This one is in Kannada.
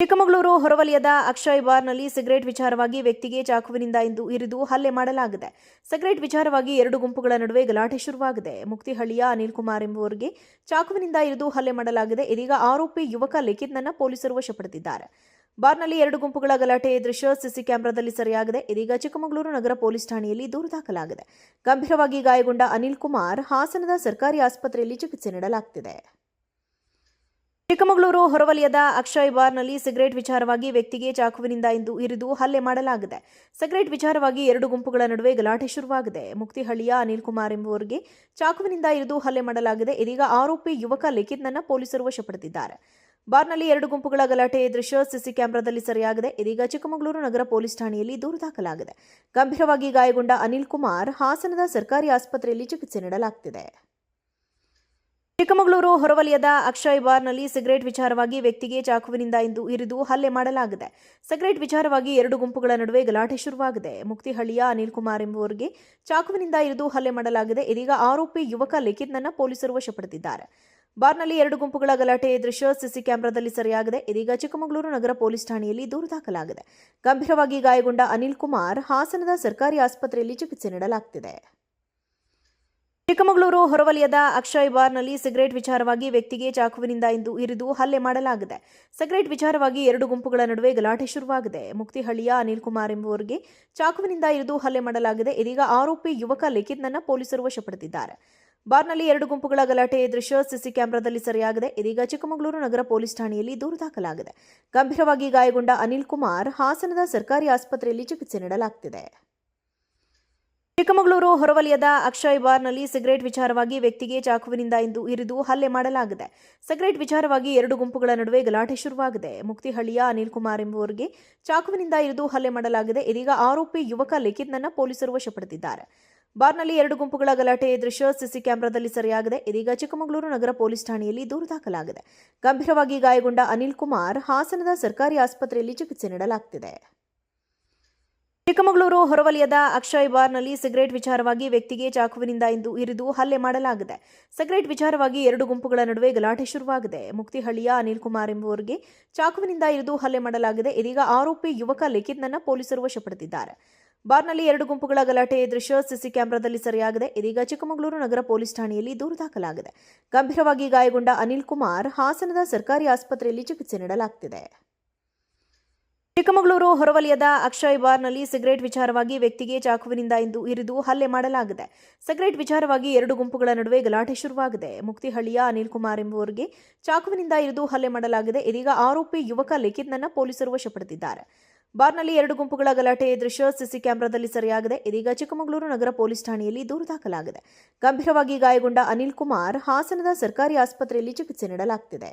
ಚಿಕ್ಕಮಗಳೂರು ಹೊರವಲಯದ ಅಕ್ಷಯ್ ಬಾರ್ನಲ್ಲಿ ಸಿಗರೇಟ್ ವಿಚಾರವಾಗಿ ವ್ಯಕ್ತಿಗೆ ಚಾಕುವಿನಿಂದ ಇರಿದು ಹಲ್ಲೆ ಮಾಡಲಾಗಿದೆ. ಸಿಗರೇಟ್ ವಿಚಾರವಾಗಿ ಎರಡು ಗುಂಪುಗಳ ನಡುವೆ ಗಲಾಟೆ ಶುರುವಾಗಿದೆ. ಮುಕ್ತಿಹಳ್ಳಿಯ ಅನಿಲ್ ಕುಮಾರ್ ಎಂಬುವರಿಗೆ ಚಾಕುವಿನಿಂದ ಇರಿದು ಹಲ್ಲೆ ಮಾಡಲಾಗಿದೆ. ಇದೀಗ ಆರೋಪಿ ಯುವಕ ಲಿಖಿತ್ನನ್ನ ಪೊಲೀಸರು ವಶಪಡಿಸಿದ್ದಾರೆ. ಬಾರ್ನಲ್ಲಿ ಎರಡು ಗುಂಪುಗಳ ಗಲಾಟೆ ದೃಶ್ಯ ಸಿಸಿ ಕ್ಯಾಮೆರಾದಲ್ಲಿ ಸೆರೆಯಾಗಿದೆ. ಇದೀಗ ಚಿಕ್ಕಮಗಳೂರು ನಗರ ಪೊಲೀಸ್ ಠಾಣೆಯಲ್ಲಿ ದೂರು ದಾಖಲಾಗಿದೆ. ಗಂಭೀರವಾಗಿ ಗಾಯಗೊಂಡ ಅನಿಲ್ ಕುಮಾರ್ ಹಾಸನದ ಸರ್ಕಾರಿ ಆಸ್ಪತ್ರೆಯಲ್ಲಿ ಚಿಕಿತ್ಸೆ ನೀಡಲಾಗುತ್ತಿದೆ. ಚಿಕ್ಕಮಗಳೂರು ಹೊರವಲಯದ ಅಕ್ಷಯ್ ಬಾರ್ನಲ್ಲಿ ಸಿಗರೇಟ್ ವಿಚಾರವಾಗಿ ವ್ಯಕ್ತಿಗೆ ಚಾಕುವಿನಿಂದ ಇರಿದು ಹಲ್ಲೆ ಮಾಡಲಾಗಿದೆ. ಸಿಗರೇಟ್ ವಿಚಾರವಾಗಿ ಎರಡು ಗುಂಪುಗಳ ನಡುವೆ ಗಲಾಟೆ ಶುರುವಾಗಿದೆ. ಮುಕ್ತಿಹಳ್ಳಿಯ ಅನಿಲ್ ಕುಮಾರ್ ಎಂಬುವರಿಗೆ ಚಾಕುವಿನಿಂದ ಇರಿದು ಹಲ್ಲೆ ಮಾಡಲಾಗಿದೆ. ಇದೀಗ ಆರೋಪಿ ಯುವಕ ಲಿಖಿತ್ನನ್ನ ಪೊಲೀಸರು ವಶಪಡಿಸಿದ್ದಾರೆ. ಬಾರ್ನಲ್ಲಿ ಎರಡು ಗುಂಪುಗಳ ಗಲಾಟೆ ದೃಶ್ಯ ಸಿಸಿ ಕ್ಯಾಮೆರಾದಲ್ಲಿ ಸೆರೆಯಾಗಿದೆ. ಇದೀಗ ಚಿಕ್ಕಮಗಳೂರು ನಗರ ಪೊಲೀಸ್ ಠಾಣೆಯಲ್ಲಿ ದೂರು ದಾಖಲಾಗಿದೆ. ಗಂಭೀರವಾಗಿ ಗಾಯಗೊಂಡ ಅನಿಲ್ ಕುಮಾರ್ ಹಾಸನದ ಸರ್ಕಾರಿ ಆಸ್ಪತ್ರೆಯಲ್ಲಿ ಚಿಕಿತ್ಸೆ ನೀಡಲಾಗುತ್ತಿದೆ. ಚಿಕ್ಕಮಗಳೂರು ಹೊರವಲಯದ ಅಕ್ಷಯ್ ಬಾರ್ನಲ್ಲಿ ಸಿಗರೇಟ್ ವಿಚಾರವಾಗಿ ವ್ಯಕ್ತಿಗೆ ಚಾಕುವಿನಿಂದ ಇರಿದು ಹಲ್ಲೆ ಮಾಡಲಾಗಿದೆ. ಸಿಗರೇಟ್ ವಿಚಾರವಾಗಿ ಎರಡು ಗುಂಪುಗಳ ನಡುವೆ ಗಲಾಟೆ ಶುರುವಾಗಿದೆ. ಮುಕ್ತಿಹಳ್ಳಿಯ ಅನಿಲ್ ಕುಮಾರ್ ಎಂಬುವರಿಗೆ ಚಾಕುವಿನಿಂದ ಇರಿದು ಹಲ್ಲೆ ಮಾಡಲಾಗಿದೆ. ಇದೀಗ ಆರೋಪಿ ಯುವಕ ಲಿಖಿತ್ನನ್ನ ಪೊಲೀಸರು ವಶಪಡಿಸಿದ್ದಾರೆ. ಬಾರ್ನಲ್ಲಿ ಎರಡು ಗುಂಪುಗಳ ಗಲಾಟೆ ದೃಶ್ಯ ಸಿಸಿ ಕ್ಯಾಮೆರಾದಲ್ಲಿ ಸೆರೆಯಾಗಿದೆ. ಇದೀಗ ಚಿಕ್ಕಮಗಳೂರು ನಗರ ಪೊಲೀಸ್ ಠಾಣೆಯಲ್ಲಿ ದೂರು ದಾಖಲಾಗಿದೆ. ಗಂಭೀರವಾಗಿ ಗಾಯಗೊಂಡ ಅನಿಲ್ ಕುಮಾರ್ ಹಾಸನದ ಸರ್ಕಾರಿ ಆಸ್ಪತ್ರೆಯಲ್ಲಿ ಚಿಕಿತ್ಸೆ ನೀಡಲಾಗುತ್ತಿದೆ. ಚಿಕ್ಕಮಗಳೂರು ಹೊರವಲಯದ ಅಕ್ಷಯ್ ಬಾರ್ನಲ್ಲಿ ಸಿಗರೇಟ್ ವಿಚಾರವಾಗಿ ವ್ಯಕ್ತಿಗೆ ಚಾಕುವಿನಿಂದ ಇರಿದು ಹಲ್ಲೆ ಮಾಡಲಾಗಿದೆ. ಸಿಗರೇಟ್ ವಿಚಾರವಾಗಿ ಎರಡು ಗುಂಪುಗಳ ನಡುವೆ ಗಲಾಟೆ ಶುರುವಾಗಿದೆ. ಮುಕ್ತಿಹಳ್ಳಿಯ ಅನಿಲ್ ಕುಮಾರ್ ಎಂಬುವರಿಗೆ ಚಾಕುವಿನಿಂದ ಇರಿದು ಹಲ್ಲೆ ಮಾಡಲಾಗಿದೆ. ಇದೀಗ ಆರೋಪಿ ಯುವಕ ಲಿಖಿತ್ನನ್ನ ಪೊಲೀಸರು ವಶಪಡಿಸಿದ್ದಾರೆ. ಬಾರ್ನಲ್ಲಿ ಎರಡು ಗುಂಪುಗಳ ಗಲಾಟೆ ದೃಶ್ಯ ಸಿಸಿ ಕ್ಯಾಮೆರಾದಲ್ಲಿ ಸೆರೆಯಾಗಿದೆ. ಇದೀಗ ಚಿಕ್ಕಮಗಳೂರು ನಗರ ಪೊಲೀಸ್ ಠಾಣೆಯಲ್ಲಿ ದೂರು ದಾಖಲಾಗಿದೆ. ಗಂಭೀರವಾಗಿ ಗಾಯಗೊಂಡ ಅನಿಲ್ ಕುಮಾರ್ ಹಾಸನದ ಸರ್ಕಾರಿ ಆಸ್ಪತ್ರೆಯಲ್ಲಿ ಚಿಕಿತ್ಸೆ ನೀಡಲಾಗುತ್ತಿದೆ. ಚಿಕ್ಕಮಗಳೂರು ಹೊರವಲಯದ ಅಕ್ಷಯ್ ಬಾರ್ನಲ್ಲಿ ಸಿಗರೇಟ್ ವಿಚಾರವಾಗಿ ವ್ಯಕ್ತಿಗೆ ಚಾಕುವಿನಿಂದ ಇರಿದು ಹಲ್ಲೆ ಮಾಡಲಾಗಿದೆ. ಸಿಗರೇಟ್ ವಿಚಾರವಾಗಿ ಎರಡು ಗುಂಪುಗಳ ನಡುವೆ ಗಲಾಟೆ ಶುರುವಾಗಿದೆ. ಮುಕ್ತಿಹಳ್ಳಿಯ ಅನಿಲ್ ಕುಮಾರ್ ಎಂಬುವರಿಗೆ ಚಾಕುವಿನಿಂದ ಇರಿದು ಹಲ್ಲೆ ಮಾಡಲಾಗಿದೆ. ಇದೀಗ ಆರೋಪಿ ಯುವಕ ಲಿಖಿತ್ನನ್ನ ಪೊಲೀಸರು ವಶಪಡಿಸಿದ್ದಾರೆ. ಬಾರ್ನಲ್ಲಿ ಎರಡು ಗುಂಪುಗಳ ಗಲಾಟೆ ದೃಶ್ಯ ಸಿಸಿ ಕ್ಯಾಮೆರಾದಲ್ಲಿ ಸೆರೆಯಾಗಿದೆ. ಇದೀಗ ಚಿಕ್ಕಮಗಳೂರು ನಗರ ಪೊಲೀಸ್ ಠಾಣೆಯಲ್ಲಿ ದೂರು ದಾಖಲಾಗಿದೆ. ಗಂಭೀರವಾಗಿ ಗಾಯಗೊಂಡ ಅನಿಲ್ ಕುಮಾರ್ ಹಾಸನದ ಸರ್ಕಾರಿ ಆಸ್ಪತ್ರೆಯಲ್ಲಿ ಚಿಕಿತ್ಸೆ ನೀಡಲಾಗುತ್ತಿದೆ. ಚಿಕ್ಕಮಗಳೂರು ಹೊರವಲಯದ ಅಕ್ಷಯ್ ಬಾರ್ನಲ್ಲಿ ಸಿಗರೇಟ್ ವಿಚಾರವಾಗಿ ವ್ಯಕ್ತಿಗೆ ಚಾಕುವಿನಿಂದ ಇರಿದು ಹಲ್ಲೆ ಮಾಡಲಾಗಿದೆ. ಸಿಗರೇಟ್ ವಿಚಾರವಾಗಿ ಎರಡು ಗುಂಪುಗಳ ನಡುವೆ ಗಲಾಟೆ ಶುರುವಾಗಿದೆ. ಮುಕ್ತಿಹಳ್ಳಿಯ ಅನಿಲ್ ಕುಮಾರ್ ಎಂಬುವರಿಗೆ ಚಾಕುವಿನಿಂದ ಇರಿದು ಹಲ್ಲೆ ಮಾಡಲಾಗಿದೆ. ಇದೀಗ ಆರೋಪಿ ಯುವಕ ಲಿಖಿತ್ನನ್ನ ಪೊಲೀಸರು ವಶಪಡಿಸಿದ್ದಾರೆ. ಬಾರ್ನಲ್ಲಿ ಎರಡು ಗುಂಪುಗಳ ಗಲಾಟೆ ದೃಶ್ಯ ಸಿಸಿ ಕ್ಯಾಮೆರಾದಲ್ಲಿ ಸೆರೆಯಾಗಿದೆ. ಇದೀಗ ಚಿಕ್ಕಮಗಳೂರು ನಗರ ಪೊಲೀಸ್ ಠಾಣೆಯಲ್ಲಿ ದೂರು ದಾಖಲಾಗಿದೆ. 'ರ 8 ಕುಮಾರ್ ಹಾಸನದ ಸರ್ಕಾರಿ ಆಸ್ಪತ್ರೆಯಲ್ಲಿ ಚಿಕಿತ್ಸೆ ನೀಡಲಾಗುತ್ತಿದೆ. ಚಿಕ್ಕಮಗಳೂರು ಹೊರವಲಯದ ಅಕ್ಷಯ್ ಬಾರ್ನಲ್ಲಿ ಸಿಗರೇಟ್ ವಿಚಾರವಾಗಿ ವ್ಯಕ್ತಿಗೆ ಚಾಕುವಿನಿಂದ ಇರಿದು ಹಲ್ಲೆ ಮಾಡಲಾಗಿದೆ. ಸಿಗರೇಟ್ ವಿಚಾರವಾಗಿ ಎರಡು ಗುಂಪುಗಳ ನಡುವೆ ಗಲಾಟೆ ಶುರುವಾಗಿದೆ. ಮುಕ್ತಿಹಳ್ಳಿಯ ಅನಿಲ್ ಕುಮಾರ್ ಎಂಬುವರಿಗೆ ಚಾಕುವಿನಿಂದ ಇರಿದು ಹಲ್ಲೆ ಮಾಡಲಾಗಿದೆ. ಇದೀಗ ಆರೋಪಿ ಯುವಕ ಲಿಖಿತ್ನನ್ನ ಪೊಲೀಸರು ವಶಪಡಿಸಿದ್ದಾರೆ. ಬಾರ್ನಲ್ಲಿ ಎರಡು ಗುಂಪುಗಳ ಗಲಾಟೆ ದೃಶ್ಯ ಸಿಸಿ ಕ್ಯಾಮೆರಾದಲ್ಲಿ ಸೆರೆಯಾಗಿದೆ. ಇದೀಗ ಚಿಕ್ಕಮಗಳೂರು ನಗರ ಪೊಲೀಸ್ ಠಾಣೆಯಲ್ಲಿ ದೂರು ದಾಖಲಾಗಿದೆ. ಗಂಭೀರವಾಗಿ ಗಾಯಗೊಂಡ ಅನಿಲ್ ಕುಮಾರ್ ಹಾಸನದ ಸರ್ಕಾರಿ ಆಸ್ಪತ್ರೆಯಲ್ಲಿ ಚಿಕಿತ್ಸೆ ನೀಡಲಾಗುತ್ತಿದೆ.